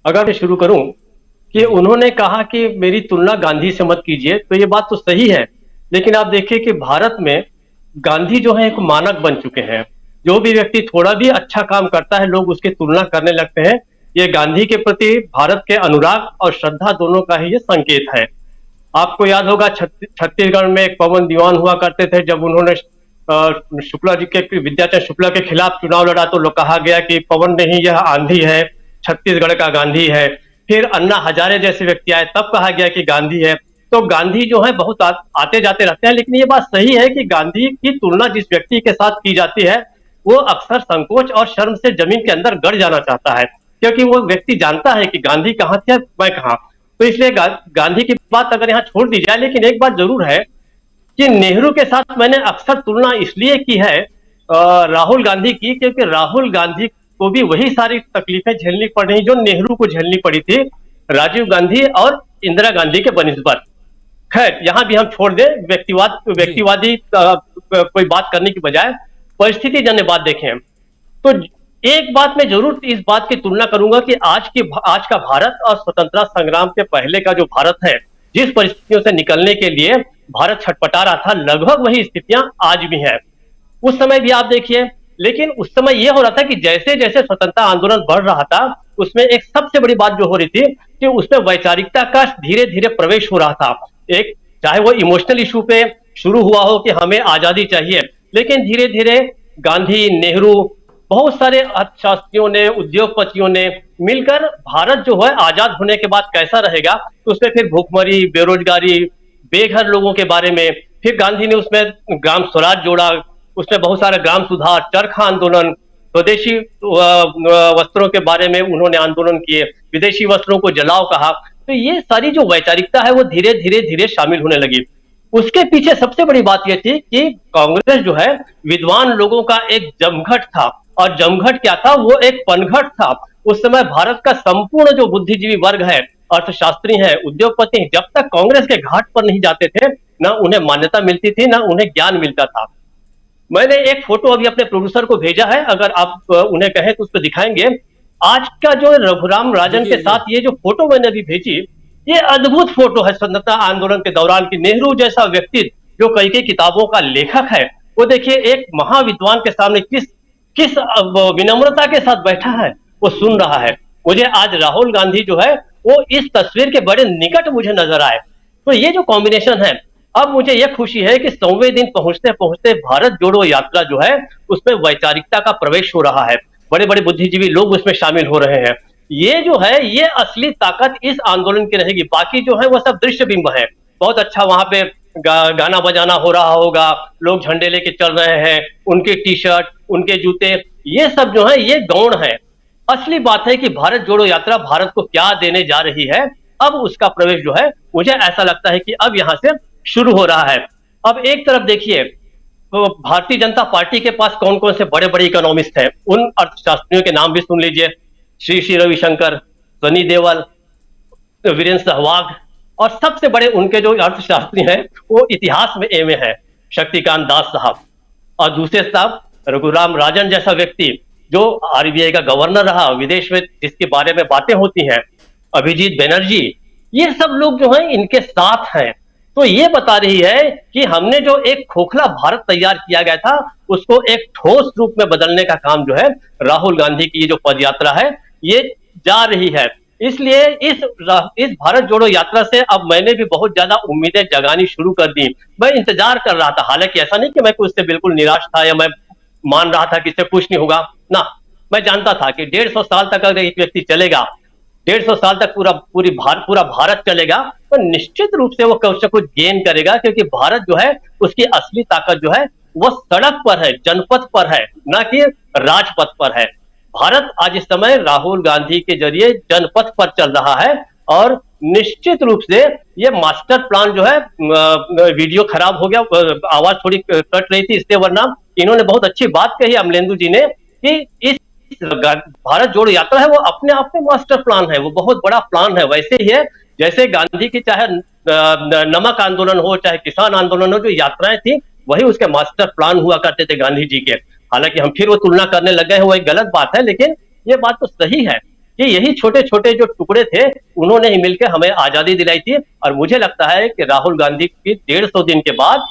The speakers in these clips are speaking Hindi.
अगर मैं शुरू करूं कि जी। उन्होंने कहा कि मेरी तुलना गांधी से मत कीजिए, तो ये बात तो सही है। लेकिन आप देखिए कि भारत में गांधी जो है एक मानक बन चुके हैं। जो भी व्यक्ति थोड़ा भी अच्छा काम करता है, लोग उसकी तुलना करने लगते हैं। ये गांधी के प्रति भारत के अनुराग और श्रद्धा दोनों का ही ये संकेत है। आपको याद होगा छत्तीसगढ़ में एक पवन दीवान हुआ करते थे, जब उन्होंने शुक्ला जी के विद्याचंद्र शुक्ला के खिलाफ चुनाव लड़ा तो लोग कहा गया कि पवन नहीं, यह आंधी है, छत्तीसगढ़ का गांधी है। फिर अन्ना हजारे जैसे व्यक्ति आए, तब कहा गया कि गांधी है। तो गांधी जो है बहुत आते जाते रहते हैं, लेकिन ये बात सही है कि गांधी की तुलना जिस व्यक्ति के साथ की जाती है, वो अक्सर संकोच और शर्म से जमीन के अंदर गड़ जाना चाहता है, क्योंकि वो व्यक्ति जानता है कि गांधी कहाँ थे, मैं कहाँ। तो इसलिए गांधी की बात अगर यहाँ छोड़ दी जाए, लेकिन एक बात जरूर है कि नेहरू के साथ मैंने अक्सर तुलना इसलिए की है राहुल गांधी की, क्योंकि राहुल गांधी को भी वही सारी तकलीफें झेलनी पड़ रही जो नेहरू को झेलनी पड़ी थी राजीव गांधी और इंदिरा गांधी के बनिस्बत। खैर, यहां भी हम छोड़ दें जी। व्यक्तिवादी कोई बात करने की बजाय परिस्थिति जन्य बात देखें। तो एक बात मैं जरूर इस बात की तुलना करूंगा कि आज का भारत और स्वतंत्रता संग्राम के पहले का जो भारत है, जिस परिस्थितियों से निकलने के लिए भारत छटपटा रहा था, लगभग वही स्थितियां आज भी हैं। उस समय भी आप देखिए, लेकिन उस समय यह हो रहा था कि जैसे जैसे स्वतंत्रता आंदोलन बढ़ रहा था, उसमें एक सबसे बड़ी बात जो हो रही थी कि उसमें वैचारिकता का धीरे धीरे प्रवेश हो रहा था। एक, चाहे वो इमोशनल इशू पे शुरू हुआ हो कि हमें आजादी चाहिए, लेकिन धीरे धीरे गांधी, नेहरू, बहुत सारे अर्थशास्त्रियों ने, उद्योगपतियों ने मिलकर भारत जो है आजाद होने के बाद कैसा रहेगा, तो उसमें फिर भूखमरी, बेरोजगारी, बेघर लोगों के बारे में, फिर गांधी ने उसमें ग्राम स्वराज जोड़ा, उसमें बहुत सारा ग्राम सुधार, चरखा आंदोलन, स्वदेशी वस्त्रों के बारे में उन्होंने आंदोलन किए, विदेशी वस्त्रों को जलाओ कहा। तो ये सारी जो वैचारिकता है वो धीरे धीरे धीरे शामिल होने लगी। उसके पीछे सबसे बड़ी बात यह थी कि कांग्रेस जो है विद्वान लोगों का एक जमघट था, और जमघट क्या था, वो एक पनघट था। उस समय भारत का संपूर्ण जो बुद्धिजीवी वर्ग है, अर्थशास्त्री हैं, उद्योगपति हैं, जब तक कांग्रेस के घाट पर नहीं जाते थे, ना उन्हें मान्यता मिलती थी, ना उन्हें ज्ञान मिलता था। मैंने एक फोटो अभी अपने प्रोड्यूसर को भेजा है, अगर आप उन्हें कहें तो उसको दिखाएंगे। आज का जो रघुराम राजन के दिखिए जी। साथ ये जो फोटो मैंने अभी भेजी, ये अद्भुत फोटो है स्वतंत्रता आंदोलन के दौरान की। नेहरू जैसा व्यक्ति जो कई कई किताबों का लेखक है, वो देखिए एक महाविद्वान के सामने किस किस विनम्रता के साथ बैठा है, वो सुन रहा है। मुझे आज राहुल गांधी जो है वो इस तस्वीर के बड़े निकट मुझे नजर आए। तो ये जो कॉम्बिनेशन है, अब मुझे यह खुशी है कि 100वें दिन पहुंचते पहुंचते भारत जोड़ो यात्रा जो है उसमें वैचारिकता का प्रवेश हो रहा है, बड़े बड़े बुद्धिजीवी लोग उसमें शामिल हो रहे हैं। ये जो है ये असली ताकत इस आंदोलन की रहेगी, बाकी जो है वो सब दृश्य बिंब है। बहुत अच्छा वहां पे गाना बजाना हो रहा होगा, लोग झंडे लेके चल रहे हैं, उनके टी शर्ट, उनके जूते, ये सब जो है ये गौण है। असली बात है कि भारत जोड़ो यात्रा भारत को क्या देने जा रही है, अब उसका प्रवेश जो है मुझे ऐसा लगता है कि अब यहां से शुरू हो रहा है। अब एक तरफ देखिए, तो भारतीय जनता पार्टी के पास कौन कौन से बड़े बड़े इकोनॉमिस्ट हैं, उन अर्थशास्त्रियों के नाम भी सुन लीजिए। श्री श्री रविशंकर, सनी देवल, वीरेंद्र सहवाग, और सबसे बड़े उनके जो अर्थशास्त्री हैं वो इतिहास में एमए है, शक्तिकांत दास साहब। और दूसरे साहब रघुराम राजन जैसा व्यक्ति जो आरबीआई का गवर्नर रहा, विदेश में जिसके बारे में बातें होती हैं, अभिजीत बनर्जी, ये सब लोग जो हैं इनके साथ हैं। तो ये बता रही है कि हमने जो एक खोखला भारत तैयार किया गया था उसको एक ठोस रूप में बदलने का काम जो है राहुल गांधी की जो पद यात्रा है ये जा रही है। इसलिए इस भारत जोड़ो यात्रा से अब मैंने भी बहुत ज्यादा उम्मीदें जगानी शुरू कर दी। मैं इंतजार कर रहा था, हालांकि ऐसा नहीं कि मैं उससे बिल्कुल निराश था या मैं मान रहा था कि इससे कुछ नहीं होगा ना। मैं जानता था कि 150 साल तक अगर एक व्यक्ति चलेगा, 150 साल तक पूरा भारत चलेगा, तो निश्चित रूप से वो कुछ ना कुछ गेन करेगा, क्योंकि भारत जो है उसकी असली ताकत जो है वो सड़क पर है, जनपथ पर है, ना कि राजपथ पर है। भारत आज इस समय राहुल गांधी के जरिए जनपथ पर चल रहा है, और निश्चित रूप से ये मास्टर प्लान जो है, वीडियो खराब हो गया, आवाज थोड़ी कट रही थी इसलिए, वरना इन्होंने बहुत अच्छी बात कही अमलेंदु जी ने कि इस भारत जोड़ो यात्रा है वो अपने आप में मास्टर प्लान है, वो बहुत बड़ा प्लान है। वैसे ही है जैसे गांधी की चाहे नमक आंदोलन हो, चाहे किसान आंदोलन हो, जो यात्राएं थी वही उसके मास्टर प्लान हुआ करते थे गांधी जी के। हालांकि हम फिर वो तुलना करने लगे हैं, वो एक गलत बात है, लेकिन ये बात तो सही है कि यही छोटे छोटे जो टुकड़े थे उन्होंने ही मिलकर हमें आजादी दिलाई थी। और मुझे लगता है कि राहुल गांधी की 150 दिन के बाद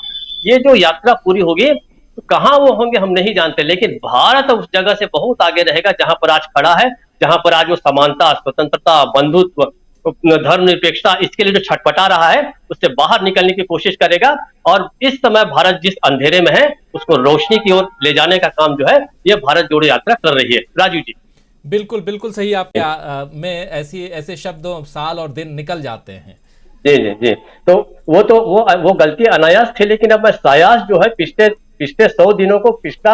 ये जो यात्रा पूरी होगी तो कहाँ वो होंगे हम नहीं जानते, लेकिन भारत उस जगह से बहुत आगे रहेगा जहां पर आज खड़ा है, जहां पर आज वो समानता, स्वतंत्रता, बंधुत्व, धर्मनिरपेक्षता, इसके लिए जो छटपटा रहा है उससे बाहर निकलने की कोशिश करेगा। और इस समय भारत जिस अंधेरे में है उसको रोशनी की ओर ले जाने का काम जो है ये भारत जोड़ो यात्रा कर रही है। राजू जी। बिल्कुल बिल्कुल सही। आपके में ऐसी ऐसे शब्दों साल और दिन निकल जाते हैं। जी जी जी। तो वो गलती अनायास थी, लेकिन अब मैं सायास जो है पिछले पिछले 100 दिनों को पिछला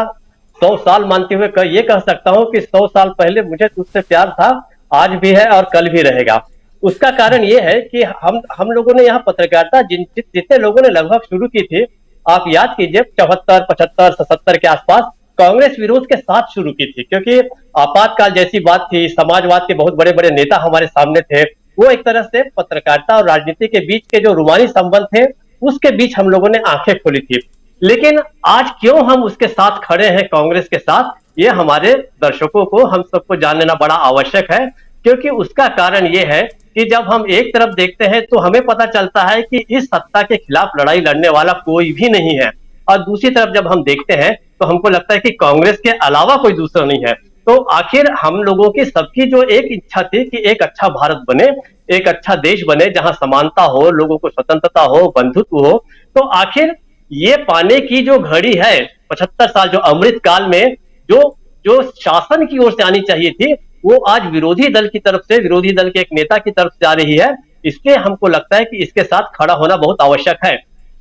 100 साल मानते हुए ये कह सकता हूं कि 100 साल पहले मुझे तुझसे प्यार था, आज भी है और कल भी रहेगा। उसका कारण ये है कि हम लोगों ने यहाँ पत्रकारिता जितने लोगों ने लगभग शुरू की थी, आप याद कीजिए 74, 75, 77 के आसपास कांग्रेस विरोध के साथ शुरू की थी, क्योंकि आपातकाल जैसी बात थी, समाजवाद के बहुत बड़े बड़े नेता हमारे सामने थे। वो एक तरह से पत्रकारिता और राजनीति के बीच के जो रूमानी संबंध थे उसके बीच हम लोगों ने आंखें खोली थी। लेकिन आज क्यों हम उसके साथ खड़े हैं, कांग्रेस के साथ, ये हमारे दर्शकों को, हम सबको जान लेना बड़ा आवश्यक है। क्योंकि उसका कारण ये है कि जब हम एक तरफ देखते हैं तो हमें पता चलता है कि इस सत्ता के खिलाफ लड़ाई लड़ने वाला कोई भी नहीं है, और दूसरी तरफ जब हम देखते हैं तो हमको लगता है कि कांग्रेस के अलावा कोई दूसरा नहीं है। तो आखिर हम लोगों की सबकी जो एक इच्छा थी कि एक अच्छा भारत बने, एक अच्छा देश बने जहां समानता हो, लोगों को स्वतंत्रता हो, बंधुत्व हो, तो आखिर ये पाने की जो घड़ी है 75 साल जो अमृत काल में जो जो शासन की ओर से आनी चाहिए थी, वो आज विरोधी दल की तरफ से, विरोधी दल के एक नेता की तरफ से आ रही है। इसलिए हमको लगता है कि इसके साथ खड़ा होना बहुत आवश्यक है।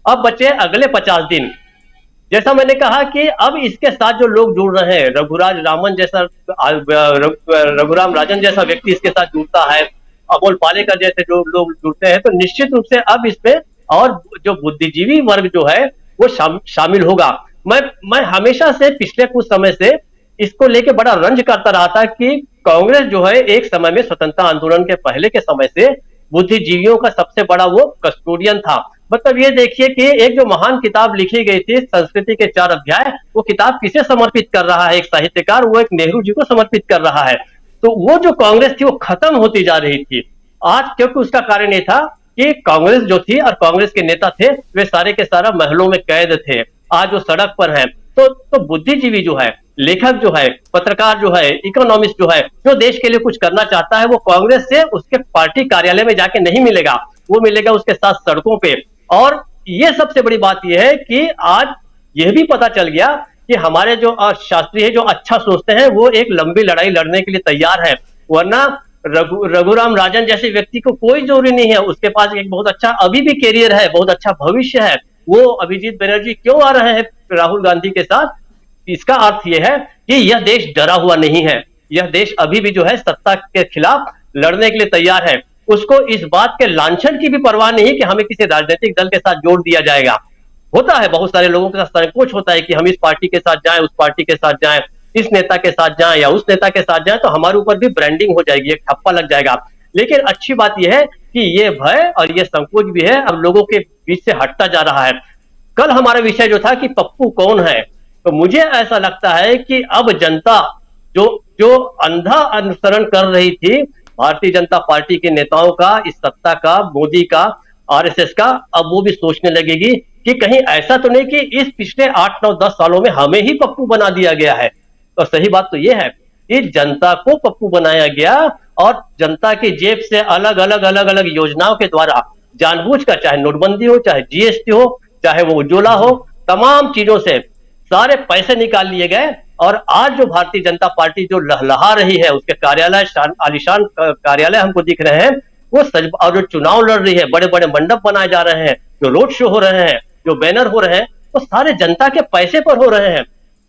अब बचे अगले 50 दिन। जैसा मैंने कहा कि अब इसके साथ जो लोग जुड़ रहे हैं, रघुराम राजन जैसा व्यक्ति इसके साथ जुड़ता है, अमोल पालेकर जैसे जो लोग जुड़ते हैं, तो निश्चित रूप से अब इसमें और जो बुद्धिजीवी वर्ग जो है वो शामिल होगा। मैं हमेशा से पिछले कुछ समय से इसको लेके बड़ा रंज करता रहा था कि कांग्रेस जो है एक समय में स्वतंत्रता आंदोलन के पहले के समय से बुद्धिजीवियों का सबसे बड़ा वो कस्टोडियन था। मतलब ये देखिए कि एक जो महान किताब लिखी गई थी संस्कृति के 4 अध्याय, वो किताब किसे समर्पित कर रहा है एक साहित्यकार, वो एक नेहरू जी को समर्पित कर रहा है। तो वो जो कांग्रेस थी वो खत्म होती जा रही थी आज, क्योंकि उसका कारण ये था कि कांग्रेस जो थी और कांग्रेस के नेता थे वे सारे के सारा महलों में कैद थे, आज वो सड़क पर हैं। तो बुद्धिजीवी जो है, लेखक जो है, पत्रकार जो है, इकोनॉमिस्ट जो है, जो देश के लिए कुछ करना चाहता है, वो कांग्रेस से उसके पार्टी कार्यालय में जाके नहीं मिलेगा, वो मिलेगा उसके साथ सड़कों पे। और ये सबसे बड़ी बात यह है कि आज यह भी पता चल गया कि हमारे जो शास्त्री है जो अच्छा सोचते हैं वो एक लंबी लड़ाई लड़ने के लिए तैयार है। वरना रघुराम राजन जैसे व्यक्ति को कोई जरूरी नहीं है, उसके पास एक बहुत अच्छा अभी भी कैरियर है, बहुत अच्छा भविष्य है, वो अभिजीत बनर्जी क्यों आ रहे हैं राहुल गांधी के साथ? इसका अर्थ यह है कि यह देश डरा हुआ नहीं है, यह देश अभी भी जो है सत्ता के खिलाफ लड़ने के लिए तैयार है। उसको इस बात के लांछन की भी परवाह नहीं कि हमें किसी राजनीतिक दल के साथ जोड़ दिया जाएगा। होता है बहुत सारे लोगों के साथ संकोच होता है कि हम इस पार्टी के साथ जाएं, उस पार्टी के साथ जाएं, इस नेता के साथ जाएं या उस नेता के साथ जाएं, तो हमारे ऊपर भी ब्रांडिंग हो जाएगी, एक ठप्पा लग जाएगा। लेकिन अच्छी बात यह है कि ये भय और ये संकोच भी है अब लोगों के बीच से हटता जा रहा है। कल हमारा विषय जो था कि पप्पू कौन है, तो मुझे ऐसा लगता है कि अब जनता जो जो अंधा अनुसरण कर रही थी भारतीय जनता पार्टी के नेताओं का, इस सत्ता का, मोदी का, आरएसएस का, अब वो भी सोचने लगेगी कि कहीं ऐसा तो नहीं कि इस पिछले 8, 9, 10 सालों में हमें ही पप्पू बना दिया गया है। तो सही बात तो ये है कि जनता को पप्पू बनाया गया और जनता की जेब से अलग अलग योजनाओं के द्वारा जानबूझकर, चाहे नोटबंदी हो, चाहे जीएसटी हो, चाहे वो उज्ज्वला हो, तमाम चीजों से सारे पैसे निकाल लिए गए। और आज जो भारतीय जनता पार्टी जो लहलहा रही है, उसके कार्यालय, आलीशान कार्यालय हमको दिख रहे हैं, वो सज, और जो चुनाव लड़ रही है, बड़े बड़े मंडप बनाए जा रहे हैं, जो रोड शो हो रहे हैं, जो बैनर हो रहे हैं, वो सारे जनता के पैसे पर हो रहे हैं।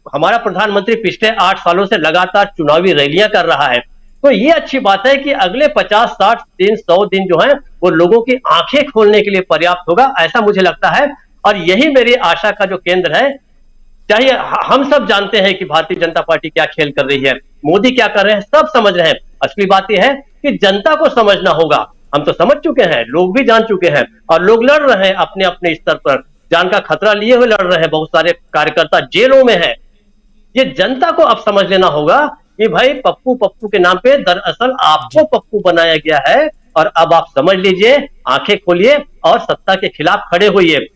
हमारा प्रधानमंत्री पिछले 8 सालों से लगातार चुनावी रैलियां कर रहा है। तो ये अच्छी बात है कि अगले 50, 60 दिन, 100 दिन जो है वो लोगों की आंखें खोलने के लिए पर्याप्त होगा, ऐसा मुझे लगता है। और यही मेरी आशा का जो केंद्र है। चाहिए हम सब जानते हैं कि भारतीय जनता पार्टी क्या खेल कर रही है, मोदी क्या कर रहे हैं, सब समझ रहे हैं। असली बात यह है कि जनता को समझना होगा। हम तो समझ चुके हैं, लोग भी जान चुके हैं, और लोग लड़ रहे हैं अपने अपने स्तर पर, जान का खतरा लिए हुए लड़ रहे हैं। बहुत सारे कार्यकर्ता जेलों में हैं। ये जनता को अब समझ लेना होगा कि भाई पप्पू पप्पू के नाम पे दरअसल आपको पप्पू बनाया गया है, और अब आप समझ लीजिए, आंखें खोलिए और सत्ता के खिलाफ खड़े होइए।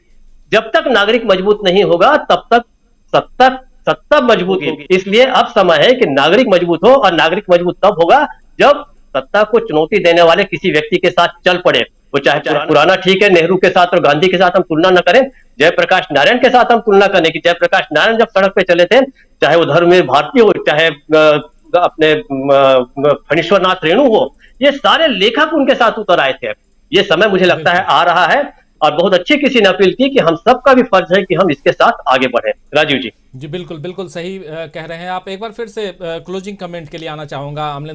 जब तक नागरिक मजबूत नहीं होगा तब तक सत्ता सत्ता मजबूत होगी। इसलिए अब समय है कि नागरिक मजबूत हो, और नागरिक मजबूत तब होगा जब सत्ता को चुनौती देने वाले किसी व्यक्ति के साथ चल पड़े। वो चाहे पुराना ठीक है, नेहरू के साथ और गांधी के साथ हम तुलना न करें, जयप्रकाश नारायण के साथ हम तुलना करने की। जयप्रकाश नारायण जब सड़क पे चले थे, चाहे वो धर्मवीर भारती हो, चाहे अपने फणीश्वर नाथ रेणु हो, ये सारे लेखक उनके साथ उतर आए थे। ये समय मुझे लगता है आ रहा है, और बहुत अच्छी किसी ने अपील की कि हम सबका भी फर्ज है कि हम इसके साथ आगे बढ़े। राजीव जी। जी बिल्कुल बिल्कुल सही कह रहे हैं आप। एक बार फिर से क्लोजिंग कमेंट के लिए आना चाहूंगा।